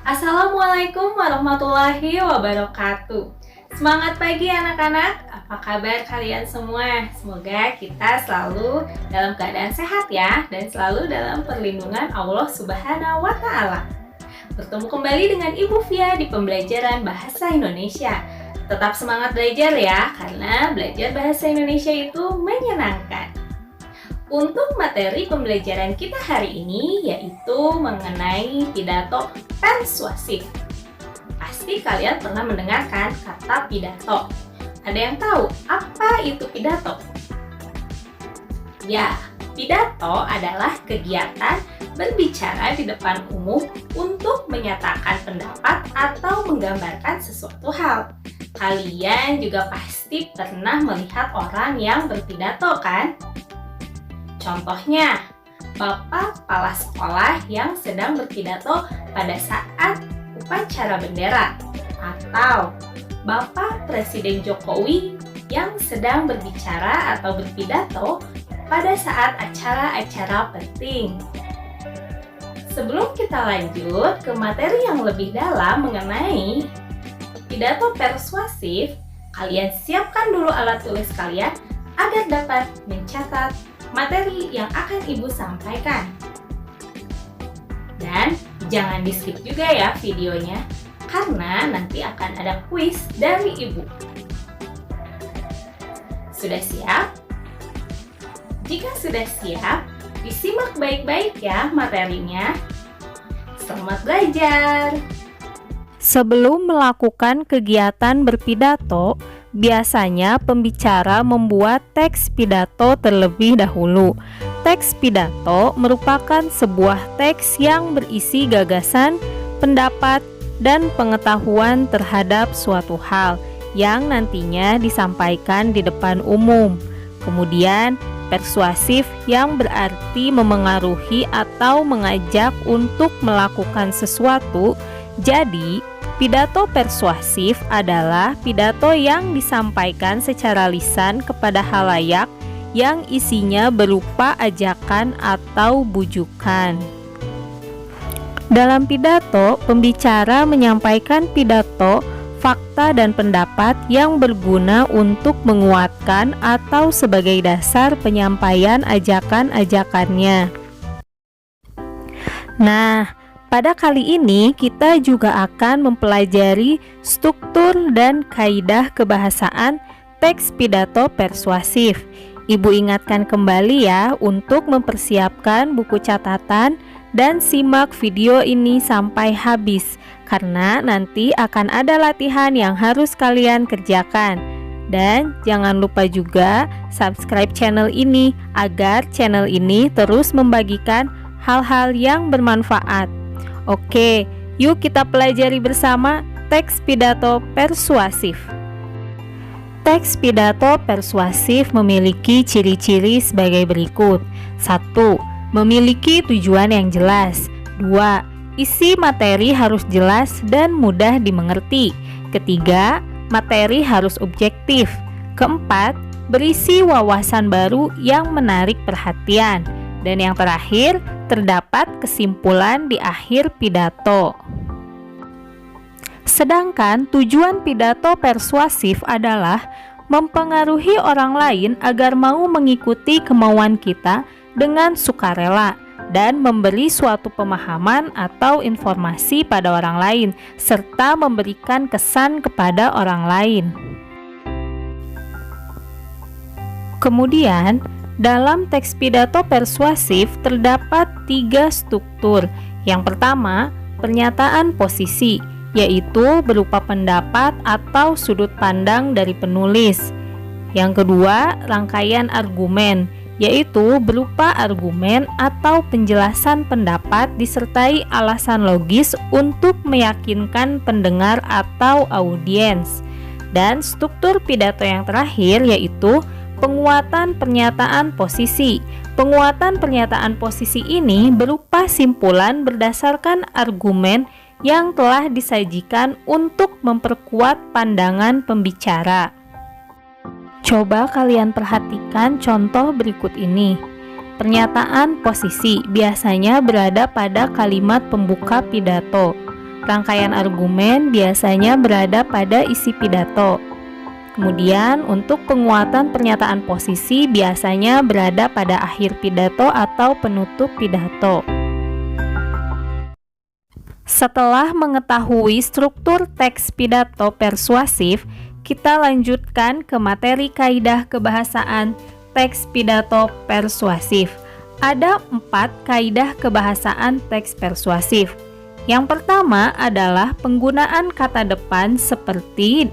Assalamualaikum warahmatullahi wabarakatuh. Semangat pagi anak-anak, apa kabar kalian semua? Semoga kita selalu dalam keadaan sehat ya, dan selalu dalam perlindungan Allah Subhanahu wa Ta'ala. Bertemu kembali dengan Ibu Fia di pembelajaran Bahasa Indonesia. Tetap semangat belajar ya, karena belajar Bahasa Indonesia itu menyenangkan. Untuk materi pembelajaran kita hari ini yaitu mengenai pidato persuasif. Pasti kalian pernah mendengarkan kata pidato. Ada yang tahu apa itu pidato? Ya, pidato adalah kegiatan berbicara di depan umum untuk menyatakan pendapat atau menggambarkan sesuatu hal. Kalian juga pasti pernah melihat orang yang berpidato kan? Contohnya, Bapak Kepala Sekolah yang sedang berpidato pada saat upacara bendera, atau Bapak Presiden Jokowi yang sedang berbicara atau berpidato pada saat acara-acara penting. Sebelum kita lanjut ke materi yang lebih dalam mengenai pidato persuasif, kalian siapkan dulu alat tulis kalian agar dapat mencatat materi yang akan Ibu sampaikan. Dan jangan di-skip juga ya videonya, karena nanti akan ada kuis dari Ibu. Sudah siap? Jika sudah siap, disimak baik-baik ya materinya. Selamat belajar! Sebelum melakukan kegiatan berpidato, biasanya pembicara membuat teks pidato terlebih dahulu. Teks pidato merupakan sebuah teks yang berisi gagasan, pendapat, dan pengetahuan terhadap suatu hal yang nantinya disampaikan di depan umum. Kemudian, persuasif yang berarti memengaruhi atau mengajak untuk melakukan sesuatu. Jadi, pidato persuasif adalah pidato yang disampaikan secara lisan kepada halayak yang isinya berupa ajakan atau bujukan. Dalam pidato, pembicara menyampaikan pidato, fakta dan pendapat yang berguna untuk menguatkan atau sebagai dasar penyampaian ajakan-ajakannya. Nah, pada kali ini kita juga akan mempelajari struktur dan kaidah kebahasaan teks pidato persuasif. Ibu ingatkan kembali ya untuk mempersiapkan buku catatan dan simak video ini sampai habis, karena nanti akan ada latihan yang harus kalian kerjakan. Dan jangan lupa juga subscribe channel ini agar channel ini terus membagikan hal-hal yang bermanfaat. Oke, yuk kita pelajari bersama teks pidato persuasif. Teks pidato persuasif memiliki ciri-ciri sebagai berikut. 1. Memiliki tujuan yang jelas. 2. Isi materi harus jelas dan mudah dimengerti. Ketiga, materi harus objektif. Keempat, berisi wawasan baru yang menarik perhatian. Dan yang terakhir, terdapat kesimpulan di akhir pidato. Sedangkan tujuan pidato persuasif adalah mempengaruhi orang lain agar mau mengikuti kemauan kita dengan sukarela dan memberi suatu pemahaman atau informasi pada orang lain, serta memberikan kesan kepada orang lain. Kemudian, dalam teks pidato persuasif terdapat 3 struktur. Yang pertama, pernyataan posisi, yaitu berupa pendapat atau sudut pandang dari penulis. Yang kedua, rangkaian argumen, yaitu berupa argumen atau penjelasan pendapat disertai alasan logis untuk meyakinkan pendengar atau audiens. Dan struktur pidato yang terakhir yaitu penguatan pernyataan posisi. Penguatan pernyataan posisi ini berupa simpulan berdasarkan argumen yang telah disajikan untuk memperkuat pandangan pembicara. Coba kalian perhatikan contoh berikut ini. Pernyataan posisi biasanya berada pada kalimat pembuka pidato. Rangkaian argumen biasanya berada pada isi pidato. Kemudian untuk penguatan pernyataan posisi biasanya berada pada akhir pidato atau penutup pidato. Setelah mengetahui struktur teks pidato persuasif, kita lanjutkan ke materi kaidah kebahasaan teks pidato persuasif. Ada 4 kaidah kebahasaan teks persuasif. Yang pertama adalah penggunaan kata depan seperti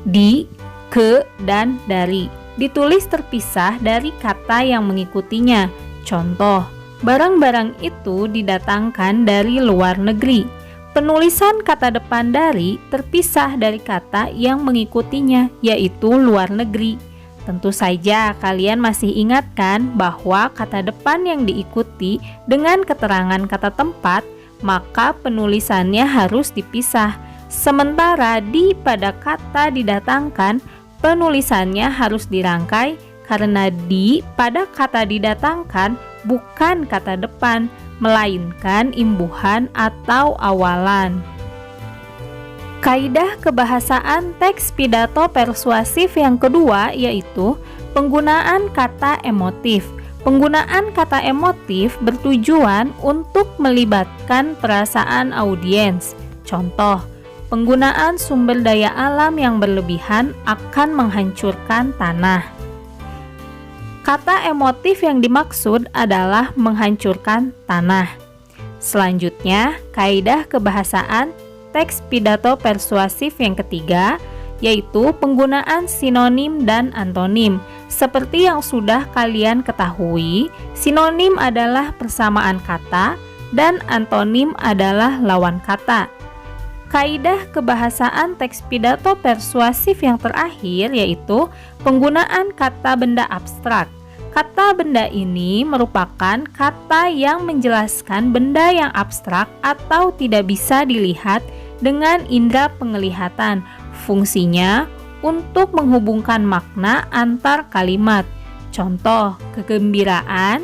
di, ke, dan dari. Ditulis terpisah dari kata yang mengikutinya. Contoh, barang-barang itu didatangkan dari luar negeri. Penulisan kata depan dari terpisah dari kata yang mengikutinya, yaitu luar negeri. Tentu saja kalian masih ingat kan bahwa kata depan yang diikuti dengan keterangan kata tempat, maka penulisannya harus dipisah. Sementara di pada kata didatangkan, penulisannya harus dirangkai karena di pada kata didatangkan bukan kata depan, melainkan imbuhan atau awalan. Kaidah kebahasaan teks pidato persuasif yang kedua yaitu penggunaan kata emotif. Penggunaan kata emotif bertujuan untuk melibatkan perasaan audiens. Contoh, penggunaan sumber daya alam yang berlebihan akan menghancurkan tanah. Kata emotif yang dimaksud adalah menghancurkan tanah. Selanjutnya, kaidah kebahasaan teks pidato persuasif yang ketiga yaitu penggunaan sinonim dan antonim. Seperti yang sudah kalian ketahui, sinonim adalah persamaan kata dan antonim adalah lawan kata. Kaidah kebahasaan teks pidato persuasif yang terakhir yaitu penggunaan kata benda abstrak. Kata benda ini merupakan kata yang menjelaskan benda yang abstrak atau tidak bisa dilihat dengan indera penglihatan. Fungsinya untuk menghubungkan makna antar kalimat. Contoh, kegembiraan,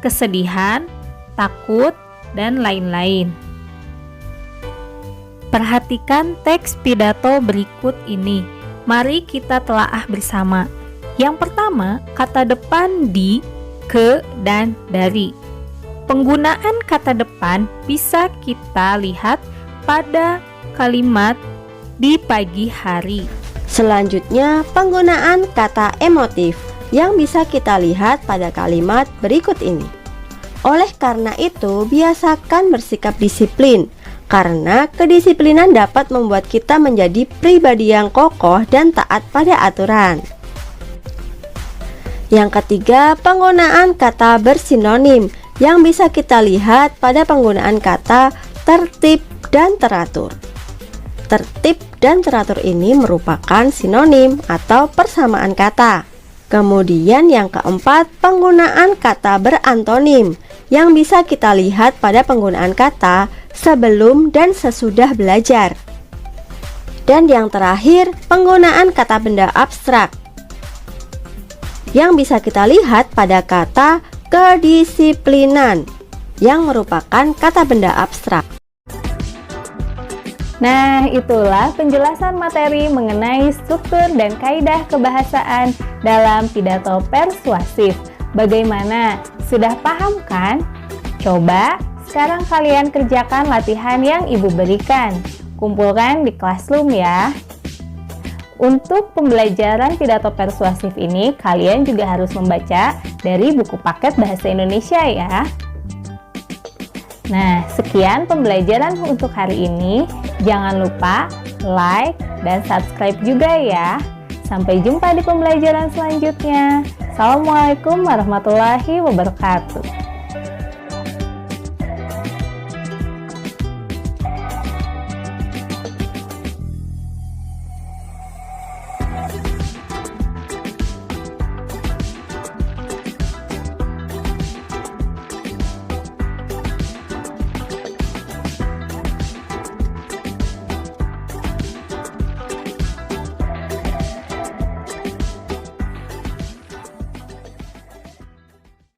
kesedihan, takut, dan lain-lain. Perhatikan teks pidato berikut ini. Mari kita telaah bersama. Yang pertama, kata depan di, ke, dan dari. Penggunaan kata depan bisa kita lihat pada kalimat di pagi hari. Selanjutnya, penggunaan kata emotif yang bisa kita lihat pada kalimat berikut ini. Oleh karena itu, biasakan bersikap disiplin. Karena kedisiplinan dapat membuat kita menjadi pribadi yang kokoh dan taat pada aturan. Yang ketiga, penggunaan kata bersinonim yang bisa kita lihat pada penggunaan kata tertib dan teratur. Tertib dan teratur ini merupakan sinonim atau persamaan kata. Kemudian yang keempat, penggunaan kata berantonim yang bisa kita lihat pada penggunaan kata sebelum dan sesudah belajar. Dan yang terakhir, penggunaan kata benda abstrak yang bisa kita lihat pada kata kedisiplinan yang merupakan kata benda abstrak. Nah, itulah penjelasan materi mengenai struktur dan kaidah kebahasaan dalam pidato persuasif. Bagaimana? Sudah paham kan? Coba sekarang kalian kerjakan latihan yang Ibu berikan. Kumpulkan di Classroom ya. Untuk pembelajaran pidato persuasif ini, kalian juga harus membaca dari buku paket Bahasa Indonesia ya. Nah, sekian pembelajaran untuk hari ini. Jangan lupa like dan subscribe juga ya. Sampai jumpa di pembelajaran selanjutnya. Assalamualaikum warahmatullahi wabarakatuh.